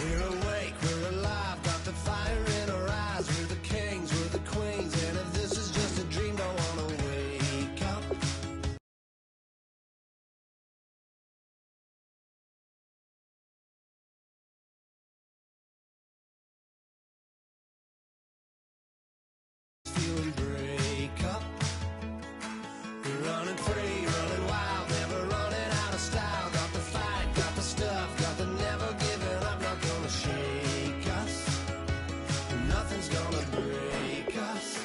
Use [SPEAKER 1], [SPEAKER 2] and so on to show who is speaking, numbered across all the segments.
[SPEAKER 1] We're awake, we're alive, got the fire in our eyes. We're the kings, we're the queens, and if this is just a dream, don't wanna wake up. Feeling break up. We're running free, running wild, never running out of style. Got the fight, got the stuff, got the never giving up. Not gonna shake us, nothing's gonna break us.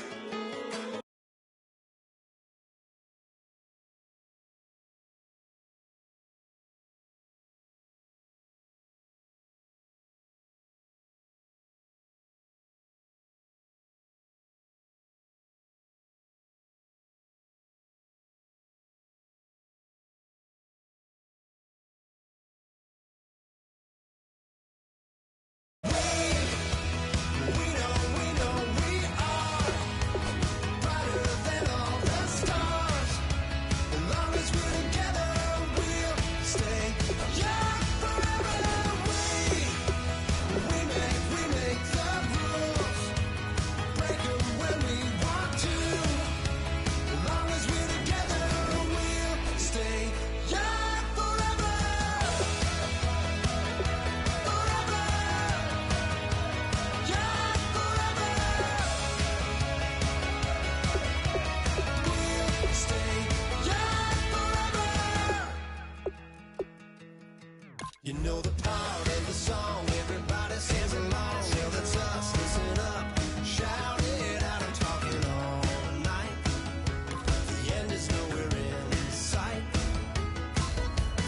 [SPEAKER 1] You know the part of the song, everybody sings along. Well, that's us, listen up, shout it out, I'm talking all night. The end is nowhere in sight.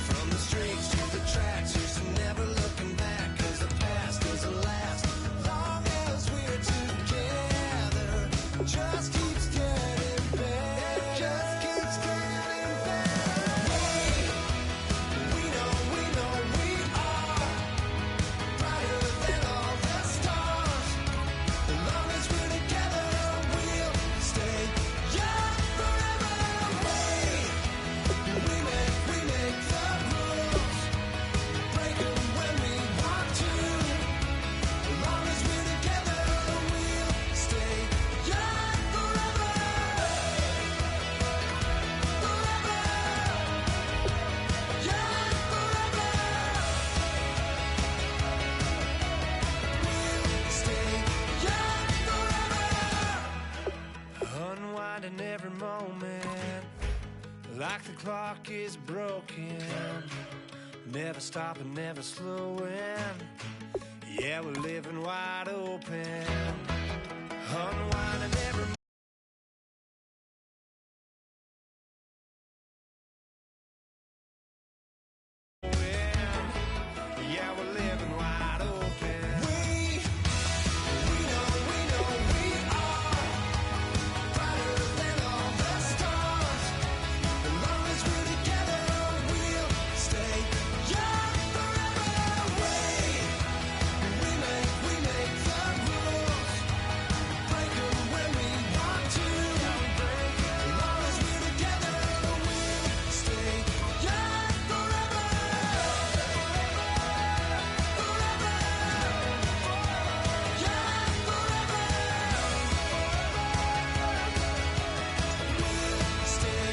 [SPEAKER 1] From the streets to the tracks, here's to never looking back, cause the past doesn't last. Long as we're together, just keeps getting better. It just keeps getting better. We know we are brighter than all the stars. As long as we're together, we'll stay young forever. We make the rules, break them when we want to. As long as we're together, we'll stay young forever. Forever. Young forever. We'll stay young forever. Unwinding every moment, like the clock is broken. Never stopping, never slowing. Yeah, we're living wide open. Unwinding every moment. Yeah, we're living wide open. We know we are brighter than all the stars. As long as we're together, we'll stay young forever. We make the rules, break them when we want to. As long as we're together, we'll stay young forever. Forever. Young forever. We'll stay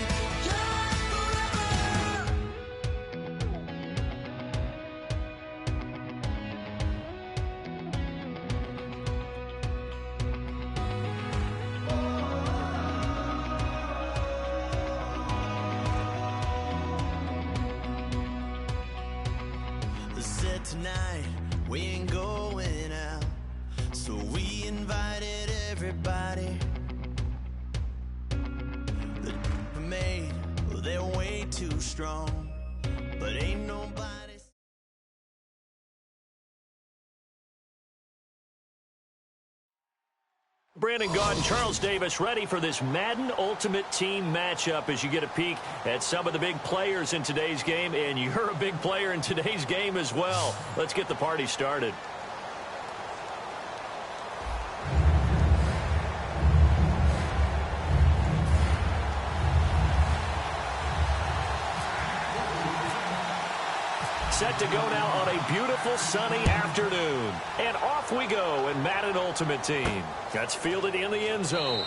[SPEAKER 1] young forever. Said tonight we ain't going out, so we invited everybody. The we made, well, they're way too strong, but ain't nobody.
[SPEAKER 2] Brandon Gaudin, Charles Davis ready for this Madden Ultimate Team matchup as you get a peek at some of the big players in today's game, and you're a big player in today's game as well. Let's get the party started. set to go now on a beautiful sunny afternoon. And off we go in Madden Ultimate Team. That's fielded in the end zone.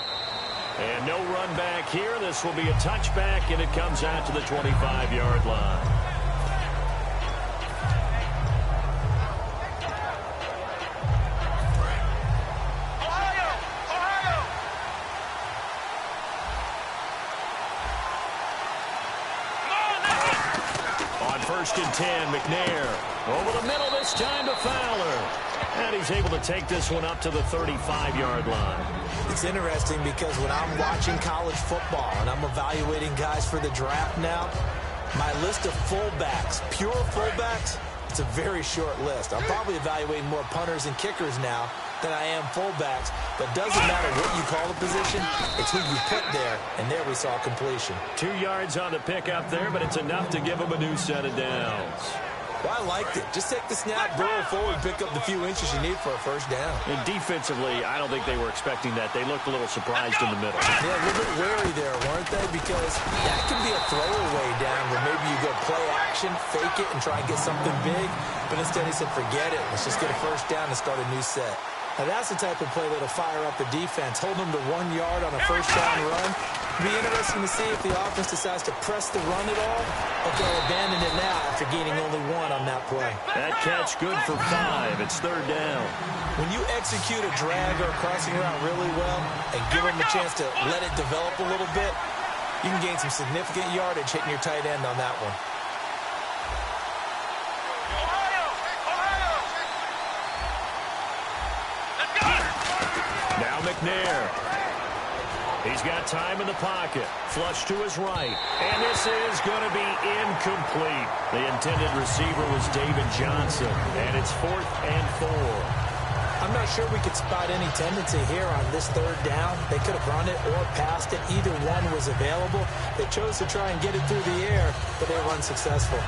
[SPEAKER 2] And no run back here. This will be a touchback, and it comes out to the 25-yard line. First and 10, McNair. Over the middle this time to Fowler. And he's able to take this one up to the 35-yard line.
[SPEAKER 3] It's interesting because when I'm watching college football and I'm evaluating guys for the draft now, my list of fullbacks, pure fullbacks, it's a very short list. I'm probably evaluating more punters and kickers now than I am fullbacks, but doesn't matter what you call the position, it's who you put there, and there we saw completion.
[SPEAKER 2] 2 yards on the pickup there, but it's enough to give him a new set of downs.
[SPEAKER 3] Well, I liked it. Just take the snap, burrow forward, pick up the few inches you need for a first down.
[SPEAKER 2] And defensively, I don't think they were expecting that. They looked a little surprised in the middle.
[SPEAKER 3] Yeah, a little bit wary there, weren't they? Because that can be a throwaway down where maybe you go play action, fake it, and try and get something big. But instead he said, forget it. Let's just get a first down and start a new set. Now, that's the type of play that'll fire up the defense. Hold them to 1 yard on a first down run. It'll be interesting to see if the offense decides to press the run at all, or they'll abandon it now after gaining only 1 on that play.
[SPEAKER 2] That catch good for 5. It's third down.
[SPEAKER 3] When you execute a drag or a crossing route really well and give them a chance to let it develop a little bit, you can gain some significant yardage hitting your tight end on that one.
[SPEAKER 2] Now McNair. He's got time in the pocket. Flush to his right. And this is going to be incomplete. The intended receiver was David Johnson. And it's 4th and 4.
[SPEAKER 3] I'm not sure we could spot any tendency here on this third down. They could have run it or passed it. Either one was available. They chose to try and get it through the air, but they were unsuccessful.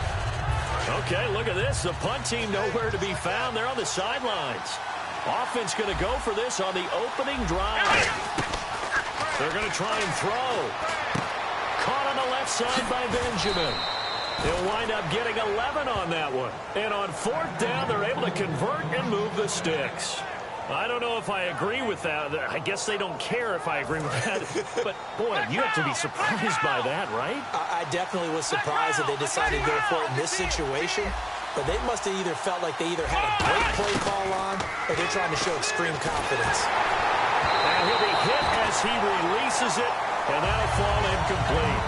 [SPEAKER 2] Okay, look at this. The punt team nowhere to be found. They're on the sidelines. Offense going to go for this on the opening drive. They're going to try and throw. Caught on the left side by Benjamin. He'll wind up getting 11 on that one. And on 4th down, they're able to convert and move the sticks. I don't know if I agree with that. I guess they don't care if I agree with that. But, boy, you have to be surprised by that, right?
[SPEAKER 3] I definitely was surprised that they decided to go for it in this situation. But they must have either felt like they either had a great play call on or they're trying to show extreme confidence.
[SPEAKER 2] And he'll be hit as he releases it, and that'll fall incomplete.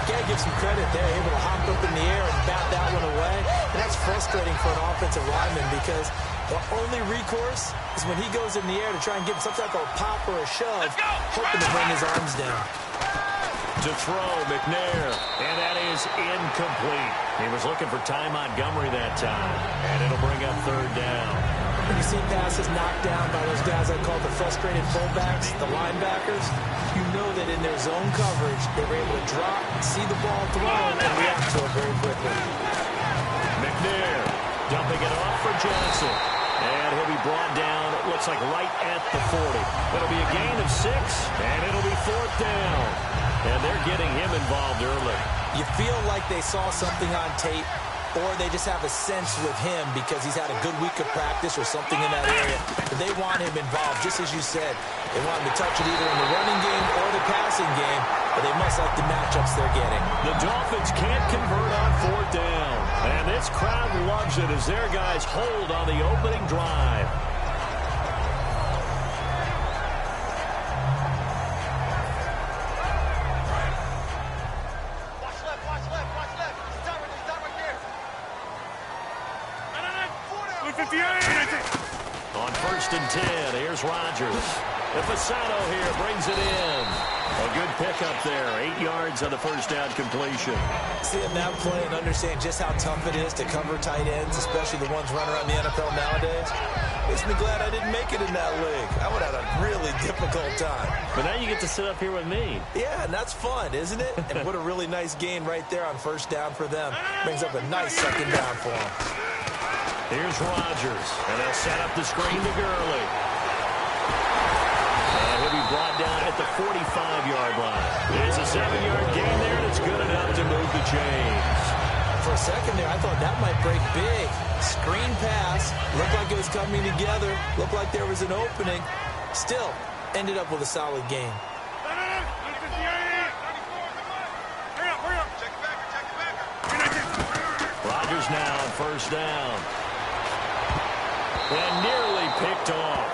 [SPEAKER 3] Gotta give some credit there, able to hop up in the air and bat that one away. And that's frustrating for an offensive lineman because the only recourse is when he goes in the air to try and give some type of pop or a shove, hoping to bring his arms down.
[SPEAKER 2] To throw, McNair, and that is incomplete. He was looking for Ty Montgomery that time, and it'll bring up third down.
[SPEAKER 3] When you see passes knocked down by those guys I call the frustrated fullbacks, the linebackers, you know that in their zone coverage, they were able to drop, see the ball thrown, and react to it very quickly.
[SPEAKER 2] McNair dumping it off for Johnson. And he'll be brought down, it looks like right at the 40. It'll be a gain of 6, and it'll be 4th down. And they're getting him involved early.
[SPEAKER 3] You feel like they saw something on tape, or they just have a sense with him because he's had a good week of practice or something in that area. But they want him involved, just as you said. They want him to touch it either in the running game or the passing game, but they must like the matchups they're getting.
[SPEAKER 2] The Dolphins can't convert on 4th down. And this crowd loves it as their guys hold on the opening drive. On 1st and 10, here's Rodgers. Fasano here brings it in. A good pickup there. 8 yards on the first down completion.
[SPEAKER 3] Seeing that play and understand just how tough it is to cover tight ends, especially the ones running around the NFL nowadays, makes me glad I didn't make it in that league. I would have had a really difficult time.
[SPEAKER 2] But now you get to sit up here with me.
[SPEAKER 3] Yeah, and that's fun, isn't it? And what a really nice gain right there on first down for them. Brings up a nice second down for them.
[SPEAKER 2] Here's Rodgers, and they'll set up the screen to Gurley. And he'll be brought down at the 45-yard line. There's a 7-yard gain there that's good enough to move the chains.
[SPEAKER 3] For a second there, I thought that might break big. Screen pass. Looked like it was coming together. Looked like there was an opening. Still, ended up with a solid game.
[SPEAKER 2] Rodgers now on first down. And nearly picked off.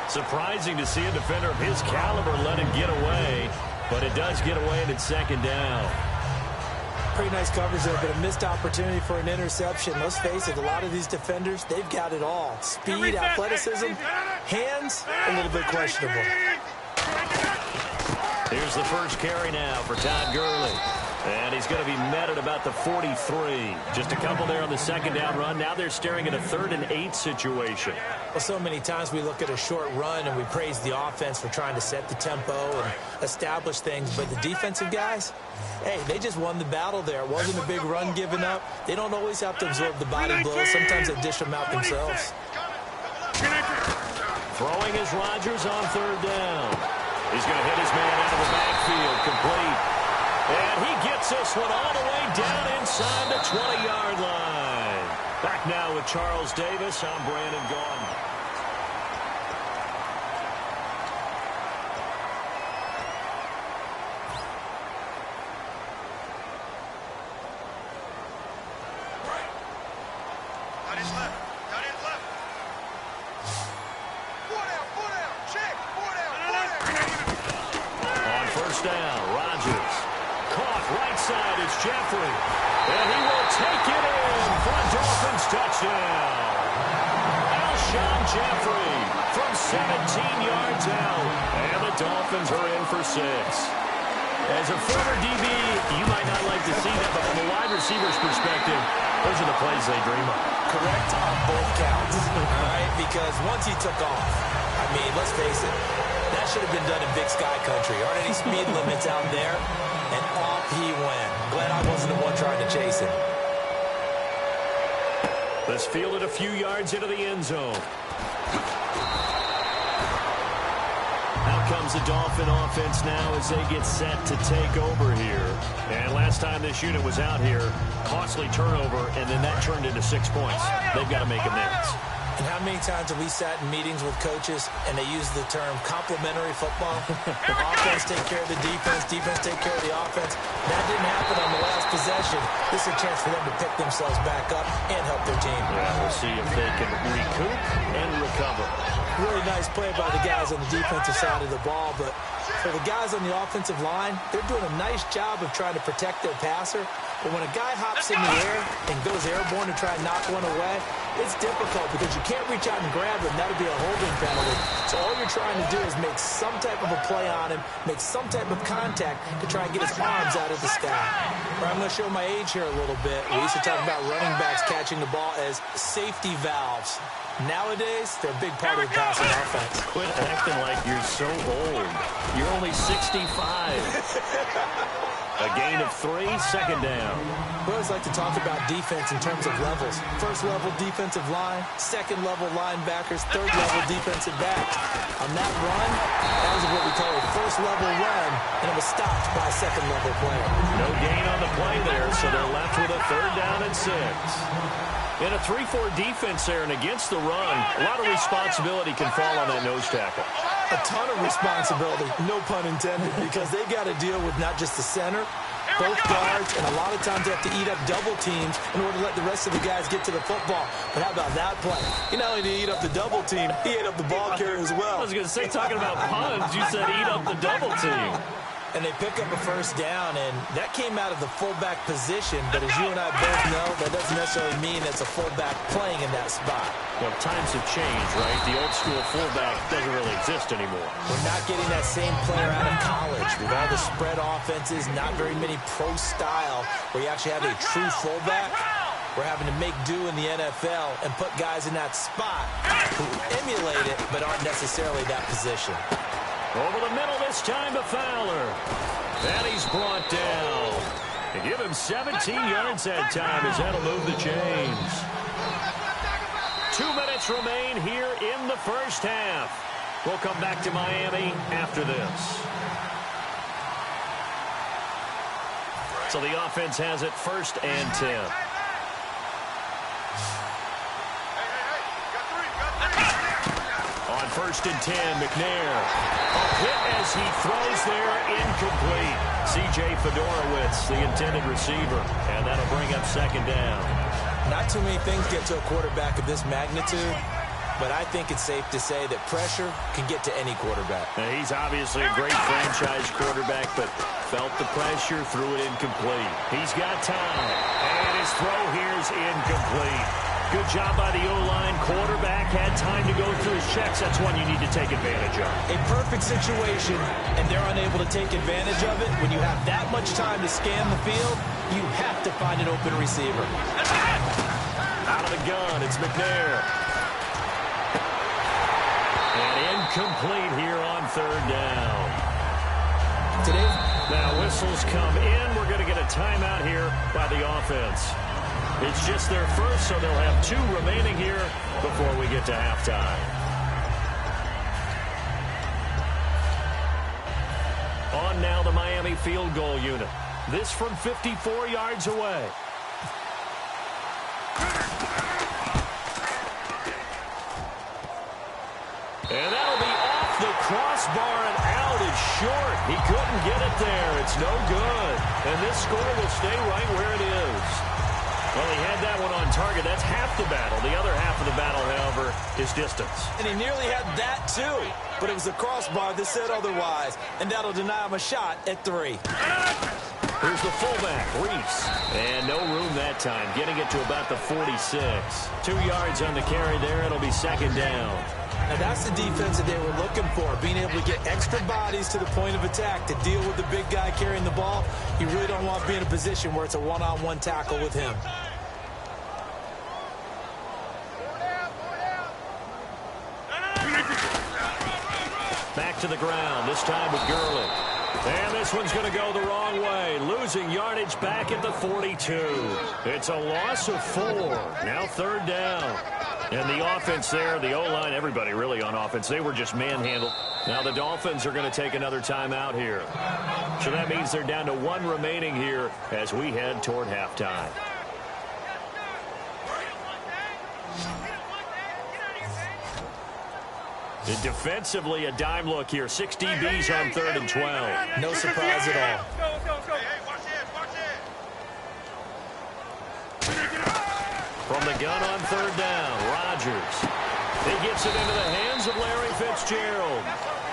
[SPEAKER 2] Surprising to see a defender of his caliber let it get away, but it does get away and it's second down.
[SPEAKER 3] Pretty nice coverage there, but a missed opportunity for an interception. Let's face it, a lot of these defenders, they've got it all. Speed, athleticism, hands, a little bit questionable.
[SPEAKER 2] Here's the first carry now for Todd Gurley. And he's going to be met at about the 43. Just a couple there on the second down run. Now they're staring at a 3rd and 8 situation.
[SPEAKER 3] Well, so many times we look at a short run and we praise the offense for trying to set the tempo and establish things. But the defensive guys, hey, they just won the battle there. It wasn't a big run given up. They don't always have to absorb the body blows. Sometimes they dish them out themselves.
[SPEAKER 2] Throwing is Rodgers on 3rd down. He's going to hit his man out of the backfield, complete. And he gets this one all the way down inside the 20-yard line. Back now with Charles Davis. I'm Brandon Gaudin. On first down, Rodgers. Caught right side is Jeffrey. And he will take it in for a Dolphins touchdown. Alshon Jeffrey from 17 yards out. And the Dolphins are in for 6. As a former DB, you might not like to see that, but from a wide receiver's perspective, those are the plays they dream of.
[SPEAKER 3] Correct on both counts, all right? Because once he took off, I mean, let's face it, that should have been done in Big Sky Country. Aren't any speed limits out there? And off he went. Glad I wasn't the one trying to chase him.
[SPEAKER 2] Let's field it a few yards into the end zone. Out comes the Dolphin offense now as they get set to take over here. And last time this unit was out here, costly turnover, and then that turned into 6 points. They've got to make amends.
[SPEAKER 3] And how many times have we sat in meetings with coaches and they use the term complementary football? Offense take care of the defense, defense take care of the offense. That didn't happen on the last possession. This is a chance for them to pick themselves back up and help their team.
[SPEAKER 2] Yeah, we'll see if they can recoup and recover.
[SPEAKER 3] Really nice play by the guys on the defensive side of the ball, but for the guys on the offensive line, they're doing a nice job of trying to protect their passer. But when a guy hops in the air and goes airborne to try and knock one away, it's difficult because you can't reach out and grab him. That would be a holding penalty. So all you're trying to do is make some type of a play on him, make some type of contact to try and get his arms out of the sky. But I'm going to show my age here a little bit. We used to talk about running backs catching the ball as safety valves. Nowadays, they're a big part of the passing offense.
[SPEAKER 2] Quit acting like you're so old. You're only 65. A gain of 3, second down.
[SPEAKER 3] We always like to talk about defense in terms of levels. First level defensive line, second level linebackers, third level defensive backs. On that run, that was what we call a first level run, and it was stopped by a second level player.
[SPEAKER 2] No gain on the play there, so they're left with a 3rd down and 6. In a 3-4 defense there and against the run, a lot of responsibility can fall on that nose tackle.
[SPEAKER 3] A ton of responsibility, no pun intended, because they got to deal with not just the center, both guards, and a lot of times they have to eat up double teams in order to let the rest of the guys get to the football. But how about that play? He not only did he eat up the double team, he ate up the ball carrier as well.
[SPEAKER 2] I was going to say, talking about puns, you said eat up the double team.
[SPEAKER 3] And they pick up a first down, and that came out of the fullback position. But as you and I both know, that doesn't necessarily mean it's a fullback playing in that spot.
[SPEAKER 2] Well, times have changed, right? The old school fullback doesn't really exist anymore.
[SPEAKER 3] We're not getting that same player out of college. With all the spread offenses, not very many pro style, where you actually have a true fullback. We're having to make do in the NFL and put guys in that spot who emulate it, but aren't necessarily that position.
[SPEAKER 2] Over the middle this time to Fowler. And he's brought down. And give him 17 yards that time as that'll move the chains. 2 minutes remain here in the first half. We'll come back to Miami after this. So the offense has it 1st and 10. On 1st and 10, McNair. A hit as he throws there, incomplete. C.J. Fedorowicz, the intended receiver, and that'll bring up 2nd down.
[SPEAKER 3] Not too many things get to a quarterback of this magnitude, but I think it's safe to say that pressure can get to any quarterback.
[SPEAKER 2] Now, he's obviously a great franchise quarterback, but felt the pressure, threw it incomplete. He's got time, and his throw here is incomplete. Good job by the O-line. Quarterback had time to go through his checks. That's one you need to take advantage of.
[SPEAKER 3] A perfect situation, and they're unable to take advantage of it. When you have that much time to scan the field, you have to find an open receiver.
[SPEAKER 2] Out of the gun, it's McNair. And incomplete here on 3rd down. Now whistles come in. We're going to get a timeout here by the offense. It's just their first, so they'll have 2 remaining here before we get to halftime. On now the Miami field goal unit. This from 54 yards away. And that'll be off the crossbar and out is short. He couldn't get it there. It's no good. And this score will stay right where it is. Well, he had that one on target. That's half the battle. The other half of the battle, however, is distance.
[SPEAKER 3] And he nearly had that, too. But it was the crossbar that said otherwise. And that'll deny him a shot at 3.
[SPEAKER 2] Here's the fullback, Reese. And no room that time, getting it to about the 46. 2 yards on the carry there. It'll be 2nd down.
[SPEAKER 3] Now, that's the defense that they were looking for, being able to get extra bodies to the point of attack to deal with the big guy carrying the ball. You really don't want to be in a position where it's a one-on-one tackle with him.
[SPEAKER 2] Back to the ground, this time with Gurley. And this one's going to go the wrong way. Losing yardage back at the 42. It's a loss of 4. Now 3rd down. And the offense there, the O-line, everybody really on offense, they were just manhandled. Now the Dolphins are going to take another timeout here. So that means they're down to 1 remaining here as we head toward halftime. And defensively, a dime look here. 6 DBs on 3rd and 12.
[SPEAKER 3] No surprise at all.
[SPEAKER 2] From the gun on 3rd down, Rodgers. He gets it into the hands of Larry Fitzgerald.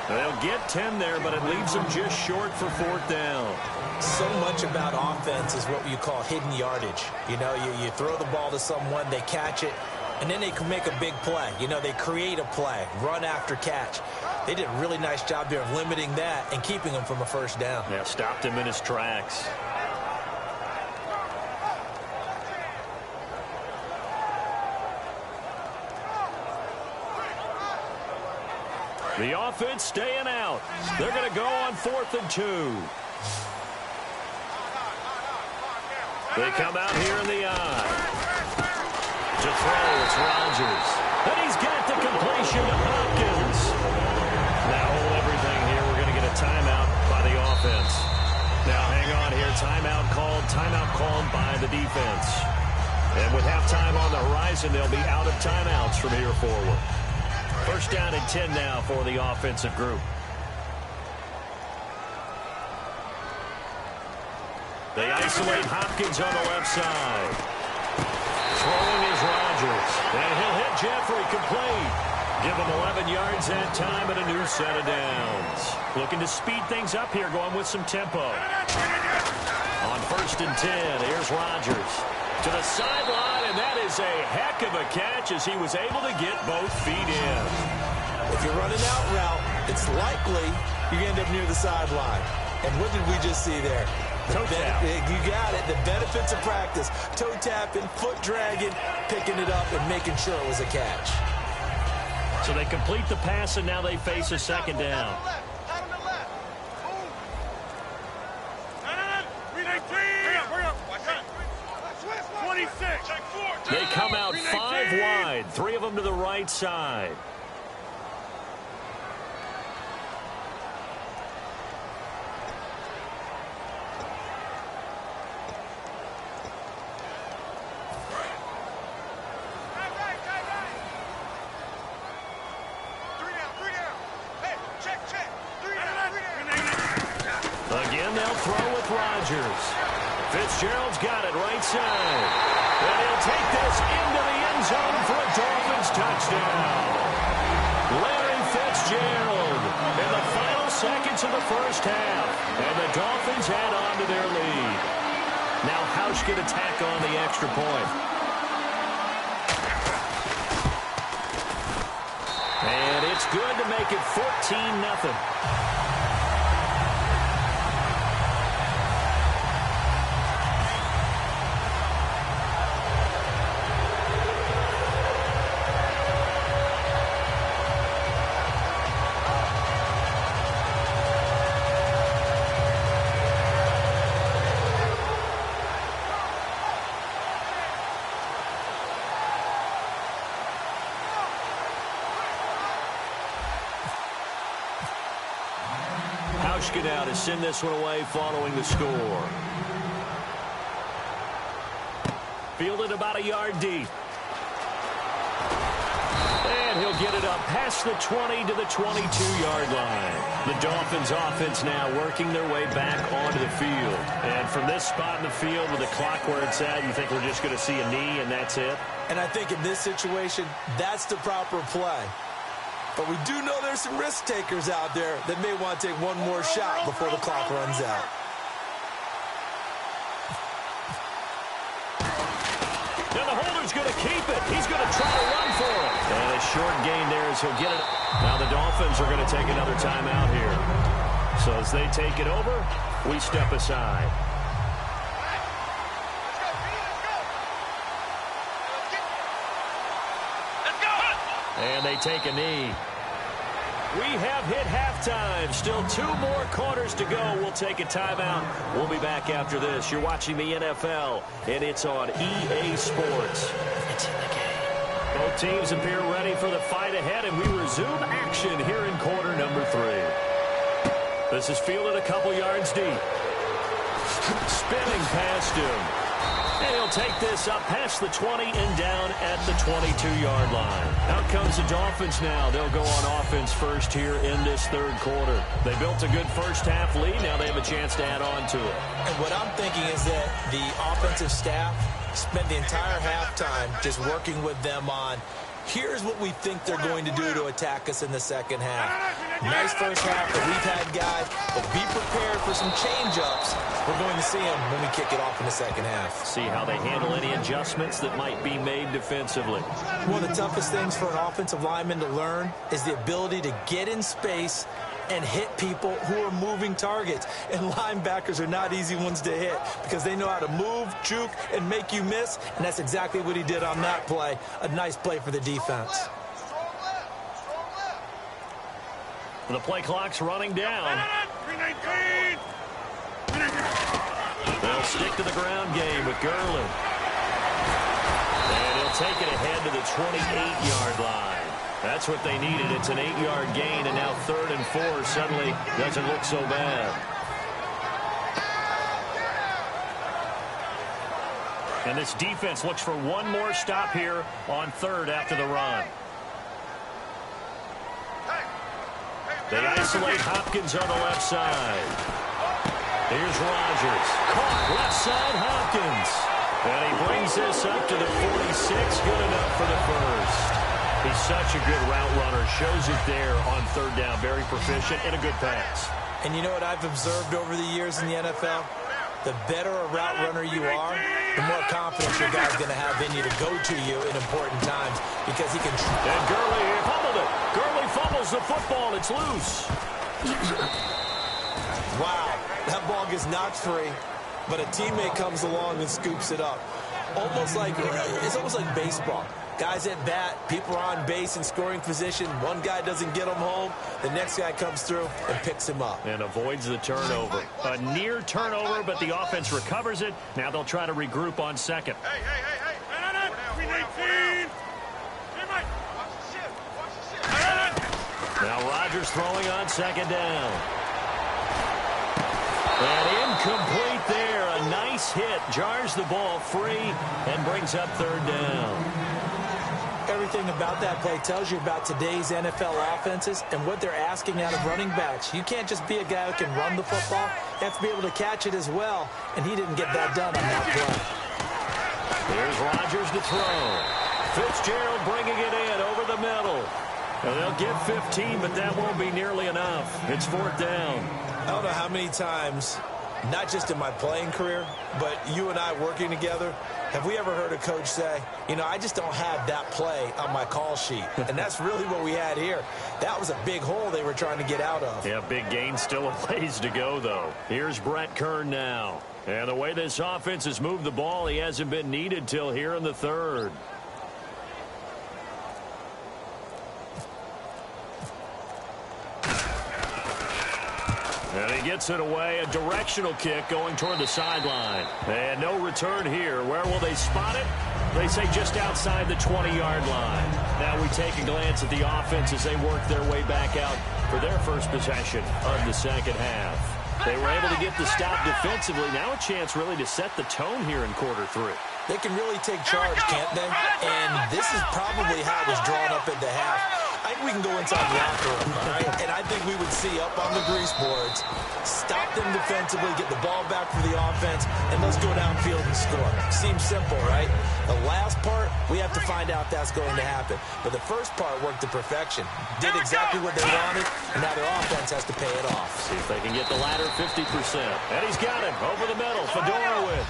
[SPEAKER 2] They'll get 10 there, but it leaves them just short for 4th down.
[SPEAKER 3] So much about offense is what you call hidden yardage. You know, you throw the ball to someone, they catch it, and then they can make a big play. You know, they create a play, run after catch. They did a really nice job there of limiting that and keeping him from a 1st down.
[SPEAKER 2] Yeah, stopped him in his tracks. The offense staying out. They're going to go on 4th and 2. They come out here in the eye. To throw, it's Rodgers. And he's got the completion to Hopkins. Now hold everything here. We're going to get a timeout by the offense. Now hang on here. Timeout called by the defense. And with halftime on the horizon, they'll be out of timeouts from here forward. 1st down and 10 now for the offensive group. They isolate Hopkins on the left side. Throwing is Rodgers. And he'll hit Jeffrey complete. Give him 11 yards that time and a new set of downs. Looking to speed things up here, going with some tempo. On 1st and 10, here's Rodgers. To the sideline, and that is a heck of a catch as he was able to get both feet in.
[SPEAKER 3] If you're running out route, it's likely you end up near the sideline. And what did we just see there?
[SPEAKER 2] Toe tap.
[SPEAKER 3] You got it. The benefits of practice. Toe tapping, foot dragging, picking it up, and making sure it was a catch.
[SPEAKER 2] So they complete the pass, and now they face a 2nd down. They come out 5 wide, 3 of them to the right side. Rodgers. Fitzgerald's got it right side. And he'll take this into the end zone for a Dolphins touchdown. Larry Fitzgerald in the final seconds of the first half. And the Dolphins add on to their lead. Now Hausch can attack on the extra point. And it's good to make it 14-0. Get out to send this one away following the score. Fielded about a yard deep. And he'll get it up past the 20 to the 22-yard line. The Dolphins offense now working their way back onto the field. And from this spot in the field with the clock where it's at, you think we're just going to see a knee and that's it?
[SPEAKER 3] And I think in this situation, that's the proper play. But we do know there's some risk takers out there that may want to take one more shot before the clock runs out.
[SPEAKER 2] And the holder's going to keep it. He's going to try to run for it. And a short gain there as he'll get it. Now the Dolphins are going to take another timeout here. So as they take it over, we step aside. And they take a knee. We have hit halftime. Still 2 more quarters to go. We'll take a timeout. We'll be back after this. You're watching the NFL, and it's on EA Sports. It's in the game. Both teams appear ready for the fight ahead, and we resume action here in quarter number 3. This is fielded a couple yards deep. Spinning past him. And he'll take this up past the 20 and down at the 22-yard line. Out comes the Dolphins now. They'll go on offense first here in this third quarter. They built a good first-half lead. Now they have a chance to add on to it.
[SPEAKER 3] And what I'm thinking is that the offensive staff spent the entire halftime just working with them on, here's what we think they're going to do to attack us in the second half. Nice first half that we've had, guys, but be prepared for some change-ups. We're going to see them when we kick it off in the second half.
[SPEAKER 2] See how they handle any adjustments that might be made defensively.
[SPEAKER 3] One of the toughest things for an offensive lineman to learn is the ability to get in space and hit people who are moving targets. And linebackers are not easy ones to hit because they know how to move, juke, and make you miss. And that's exactly what he did on that play. A nice play for the defense.
[SPEAKER 2] The play clock's running down. They'll stick to the ground game with Gurley. And he'll take it ahead to the 28-yard line. That's what they needed. It's an 8-yard gain, and now 3rd and 4 suddenly doesn't look so bad. And this defense looks for one more stop here on 3rd after the run. They isolate Hopkins on the left side. Here's Rodgers. Caught left side Hopkins. And he brings this up to the 46. Good enough for the first. He's such a good route runner. Shows it there on 3rd down. Very proficient and a good pass.
[SPEAKER 3] And you know what I've observed over the years in the NFL? The better a route runner you are, the more confidence your guy's going to have in you to go to you in important times because he can...
[SPEAKER 2] And Gurley fumbled it. Gurley fumbles the football. It's loose.
[SPEAKER 3] Wow. That ball gets knocked free, but a teammate comes along and scoops it up. It's almost like baseball. Guys at bat, people are on base in scoring position. One guy doesn't get him home. The next guy comes through and picks him up.
[SPEAKER 2] And avoids the turnover. A near turnover, but the offense recovers it. Now they'll try to regroup on 2nd.
[SPEAKER 1] Hey.
[SPEAKER 2] Now Rodgers throwing on 2nd down. And incomplete there. A nice hit. Jars the ball free and brings up 3rd down.
[SPEAKER 3] Every everything about that play tells you about today's NFL offenses and what they're asking out of running backs. You can't just be a guy who can run the football. You have to be able to catch it as well, and he didn't get that done on that play.
[SPEAKER 2] Here's Rodgers to throw. Fitzgerald bringing it in over the middle. Well, they'll get 15, but that won't be nearly enough. It's fourth down.
[SPEAKER 3] I don't know how many times, not just in my playing career, but you and I working together, have we ever heard a coach say, you know, I just don't have that play on my call sheet. And that's really what we had here. That was a big hole they were trying to get out of.
[SPEAKER 2] Yeah, big gain, still a ways to go, though. Here's Brett Kern now. And the way this offense has moved the ball, he hasn't been needed till here in the third. And he gets it away, a directional kick going toward the sideline. And no return here. Where will they spot it? They say just outside the 20-yard line. Now we take a glance at the offense as they work their way back out for their first possession of the second half. They were able to get the stop defensively. Now a chance really to set the tone here in quarter three.
[SPEAKER 3] They can really take charge, can't they? And this is probably how it was drawn up at the half. I think we can go inside the locker room, all right? And I think we would see up on the grease boards, stop them defensively, get the ball back for the offense, and let's go downfield and score. Seems simple, right? The last part, we have to find out if that's going to happen. But the first part worked to perfection. Did exactly what they wanted, and now their offense has to pay it off.
[SPEAKER 2] See if they can get the latter 50%. And he's got it over the middle. Fedorowicz.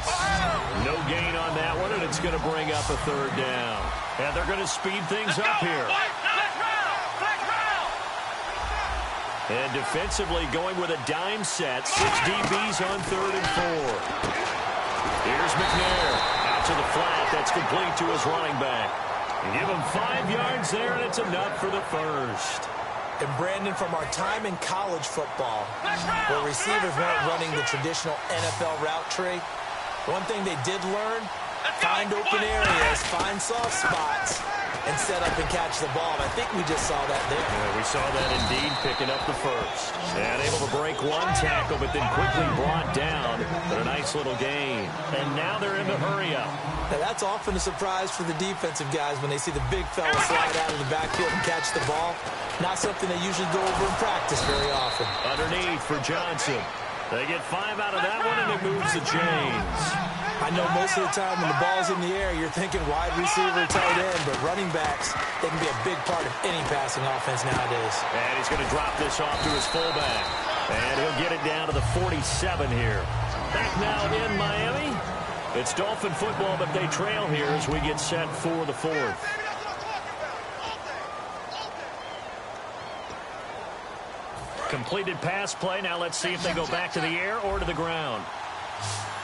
[SPEAKER 2] No gain on that one, and it's going to bring up a third down. And they're going to speed things up here. And defensively going with a dime set. 6 DBs on 3rd and 4. Here's McNair. Out to the flat. That's complete to his running back. Give him 5 yards there, and it's enough for the first.
[SPEAKER 3] And Brandon, from our time in college football, where receivers weren't running the traditional NFL route tree, one thing they did learn, find open areas, find soft spots, and set up and catch the ball. I think we just saw that there.
[SPEAKER 2] Yeah, we saw that indeed, picking up the first. And able to break one tackle, but then quickly brought down. But a nice little gain. And now they're in the hurry-up.
[SPEAKER 3] Now, that's often a surprise for the defensive guys when they see the big fella slide out of the backfield and catch the ball. Not something they usually go over in practice very often.
[SPEAKER 2] Underneath for Johnson. They get 5 out of that one, and it moves the chains.
[SPEAKER 3] I know most of the time when the ball's in the air, you're thinking wide receiver, tight end, but running backs, they can be a big part of any passing offense nowadays.
[SPEAKER 2] And he's going to drop this off to his fullback. And he'll get it down to the 47 here. Back now in Miami. It's Dolphin football, but they trail here as we get set for the fourth. Completed pass play. Now let's see if they go back to the air or to the ground.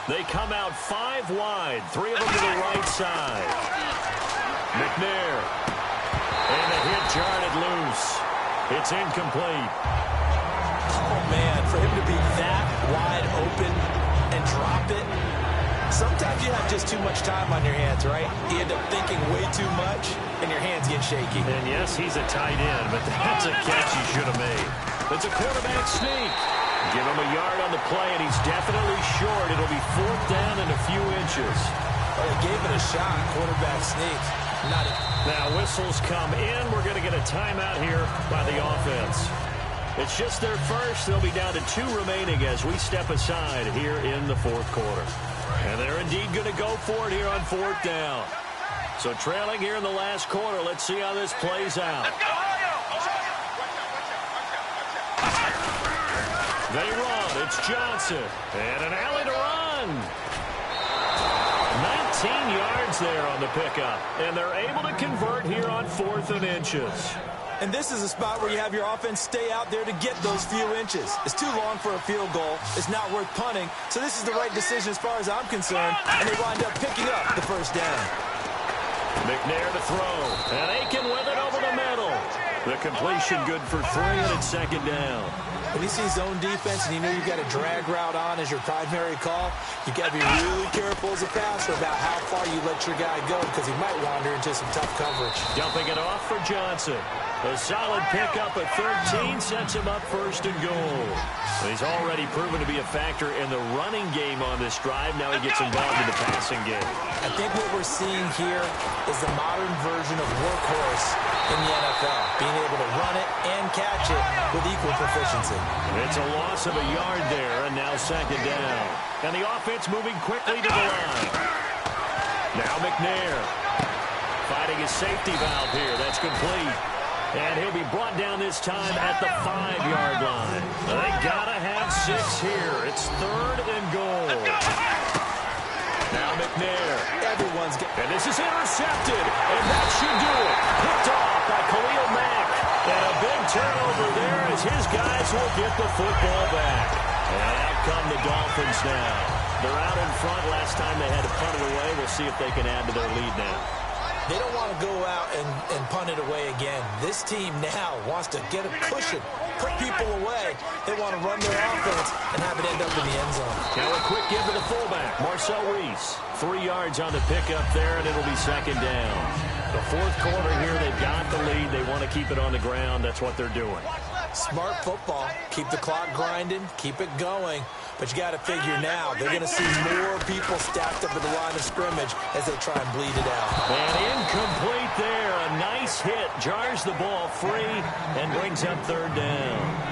[SPEAKER 2] They come out 5 wide, 3 of them to the right side. McNair. And the hit jarred loose. It's incomplete.
[SPEAKER 3] Oh, man, for him to be that wide open and drop it. Sometimes you have just too much time on your hands, right? You end up thinking way too much, and your hands get shaky.
[SPEAKER 2] And yes, he's a tight end, but that's a catch he should have made. It's a quarterback sneak. Give him a yard on the play, and he's definitely short. It'll be 4th down and a few inches.
[SPEAKER 3] Well, they gave it a shot, quarterback sneak.
[SPEAKER 2] Now whistles come in. We're going to get a timeout here by the offense. It's just their first. They'll be down to 2 remaining as we step aside here in the 4th quarter. And they're indeed going to go for it here on 4th down. So trailing here in the last quarter. Let's see how this plays out. They run. It's Johnson. And an alley to run. 19 yards there on the pickup. And they're able to convert here on 4th and inches.
[SPEAKER 3] And this is a spot where you have your offense stay out there to get those few inches. It's too long for a field goal. It's not worth punting. So this is the right decision as far as I'm concerned. And they wind up picking up the first down.
[SPEAKER 2] McNair to throw. And Aiken with it over the middle. The completion good for 3, and it's second down.
[SPEAKER 3] When you see zone defense and you know you've got a drag route on as your primary call, you got to be really careful as a passer about how far you let your guy go because he might wander into some tough coverage.
[SPEAKER 2] Dumping it off for Johnson. A solid pickup at 13 sets him up first and goal. He's already proven to be a factor in the running game on this drive. Now he gets involved in the passing game.
[SPEAKER 3] I think what we're seeing here is the modern version of workhorse in the NFL, being able to run it and catch it with equal proficiency.
[SPEAKER 2] It's a loss of a yard there, and now second down. And the offense moving quickly to the line. Now McNair fighting his safety valve here. That's complete. And he'll be brought down this time at the 5-yard line. They gotta have 6 here. It's third and goal. Now McNair. And this is intercepted. And that should do it. Picked off by Khalil Mack. And a big turnover there as his guys will get the football back. And out come the Dolphins now. They're out in front. Last time they had to punt it away. We'll see if they can add to their lead now.
[SPEAKER 3] They don't want to go out and punt it away again. This team now wants to get a cushion, put people away. They want to run their offense and have it end up in the end zone.
[SPEAKER 2] Now a quick give to the fullback, Marcel Reese. 3 yards on the pickup there, and it'll be second down. The fourth quarter here, they've got the lead. They want to keep it on the ground. That's what they're doing.
[SPEAKER 3] Smart football. Keep the clock grinding. Keep it going. But you got to figure now they're going to see more people stacked up at the line of scrimmage as they try and bleed it out.
[SPEAKER 2] And incomplete there. A nice hit. Jars the ball free and brings up third down.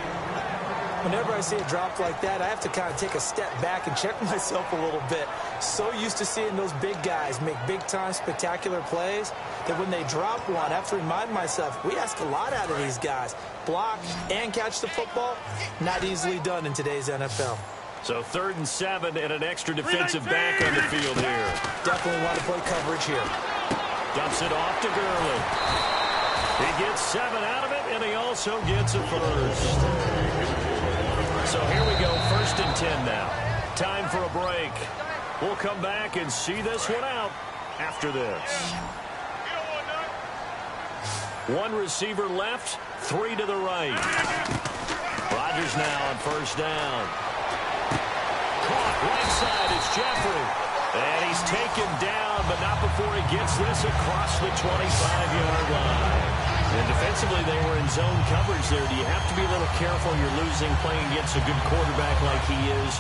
[SPEAKER 3] Whenever I see a drop like that, I have to kind of take a step back and check myself a little bit. So used to seeing those big guys make big-time spectacular plays that when they drop one, I have to remind myself, we ask a lot out of these guys. Block and catch the football, not easily done in today's NFL.
[SPEAKER 2] So 3rd and 7 and an extra defensive back on the field here.
[SPEAKER 3] Definitely want to play coverage here.
[SPEAKER 2] Dumps it off to Gurley. He gets 7 out of it, and he also gets a first. So here we go, 1st and 10 now. Time for a break. We'll come back and see this one out after this. 1 receiver left, 3 to the right. Rodgers now on 1st down. Caught right side, it's Jeffrey. And he's taken down, but not before he gets this across the 25-yard line. And defensively, they were in zone coverage there. Do you have to be a little careful? You're losing, playing against a good quarterback like he is,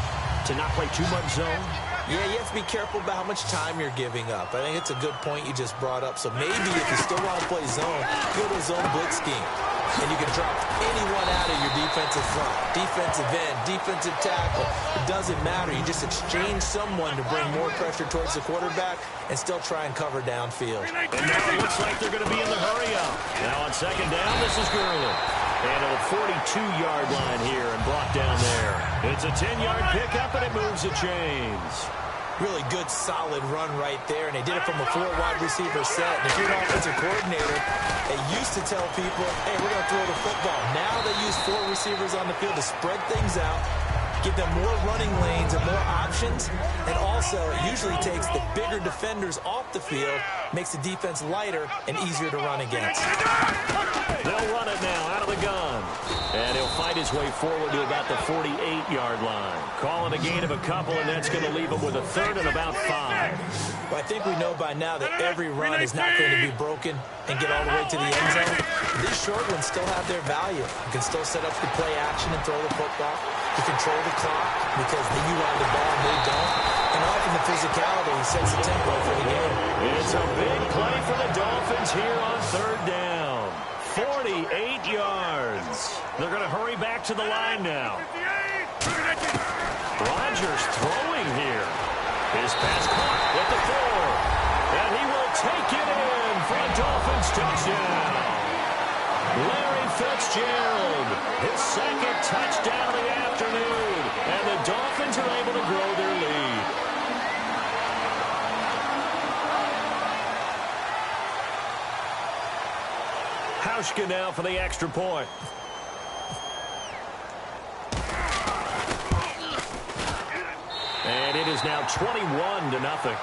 [SPEAKER 2] to not play too much zone?
[SPEAKER 3] Yeah, you have to be careful about how much time you're giving up. I think it's a good point you just brought up. So maybe if you still want to play zone, go to a zone blitz scheme. And you can drop anyone out of your defensive front, defensive end, defensive tackle. It doesn't matter. You just exchange someone to bring more pressure towards the quarterback and still try and cover downfield.
[SPEAKER 2] And now it looks like they're going to be in the hurry-up. Now on 2nd down, this is Gurley. And a 42-yard line here and brought down there. It's a 10-yard pickup, and it moves the chains.
[SPEAKER 3] Really good, solid run right there, and they did it from a 4-wide receiver set. And if you're an offensive coordinator, they used to tell people, hey, we're going to throw the football. Now they use 4 receivers on the field to spread things out, give them more running lanes and more options, and also it usually takes the bigger defenders off the field, makes the defense lighter and easier to run against.
[SPEAKER 2] They'll run it now out of the gun. And he'll fight his way forward to about the 48-yard line. Calling a gain of a couple, and that's going to leave him with a 3rd and about 5.
[SPEAKER 3] Well, I think we know by now that every run is not going to be broken and get all the way to the end zone. These short ones still have their value. You can still set up the play action and throw the football. You control the clock because you run the ball and they don't. And often the physicality sets the tempo for the game.
[SPEAKER 2] It's a big play for the Dolphins here on 3rd down. 48 yards. They're going to hurry back to the line now. Rodgers throwing here. His pass caught at the 4. And he will take it in for a Dolphins touchdown. Larry Fitzgerald, his 2nd touchdown of the afternoon. And the Dolphins are able to grow their lead. Hauschka now for the extra point. And it is now 21-0.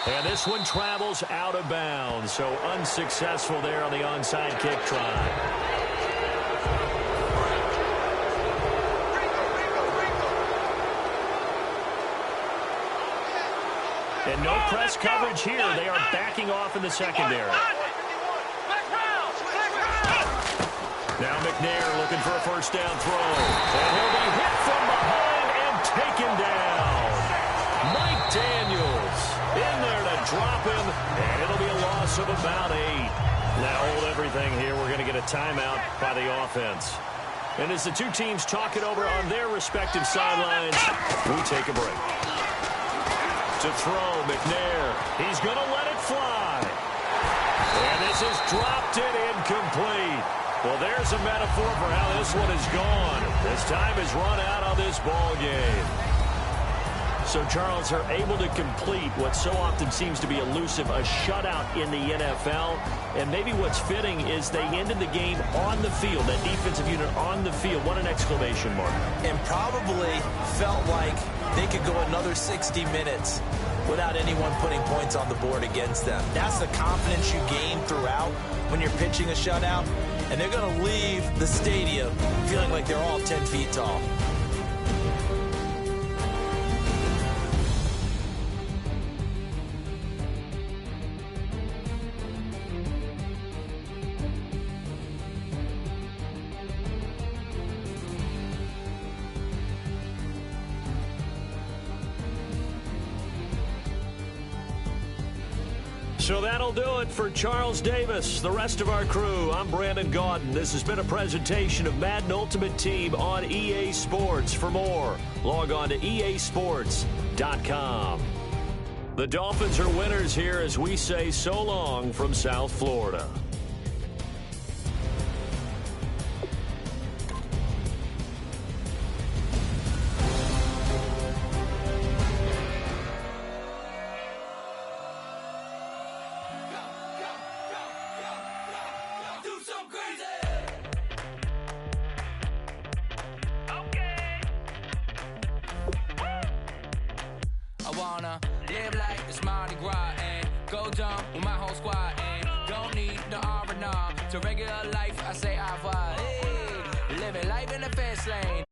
[SPEAKER 2] And this one travels out of bounds, so unsuccessful there on the onside kick try. And no press coverage here. They are backing off in the secondary. Now McNair looking for a first down throw. And he'll be hit from behind and taken down. Mike Daniels in there to drop him, and it'll be a loss of about 8. Now hold everything here. We're going to get a timeout by the offense. And as the two teams talk it over on their respective sidelines, we take a break. To throw, McNair. He's going to let it fly. And this is dropped it incomplete. Well, there's a metaphor for how this one is gone. This time is run out on this ball game. So, Charles, are able to complete what so often seems to be elusive, a shutout in the NFL. And maybe what's fitting is they ended the game on the field, that defensive unit on the field. What an exclamation mark.
[SPEAKER 3] And probably felt like they could go another 60 minutes without anyone putting points on the board against them. That's the confidence you gain throughout when you're pitching a shutout. And they're going to leave the stadium feeling like they're all 10 feet tall.
[SPEAKER 2] So that'll do it for Charles Davis, the rest of our crew. I'm Brandon Gaudin. This has been a presentation of Madden Ultimate Team on EA Sports. For more, log on to easports.com. The Dolphins are winners here as we say so long from South Florida.
[SPEAKER 4] Live like it's Mardi Gras and go dumb with my whole squad and don't need the R&R to regular life. I say au revoir. Hey, living life in the fast lane.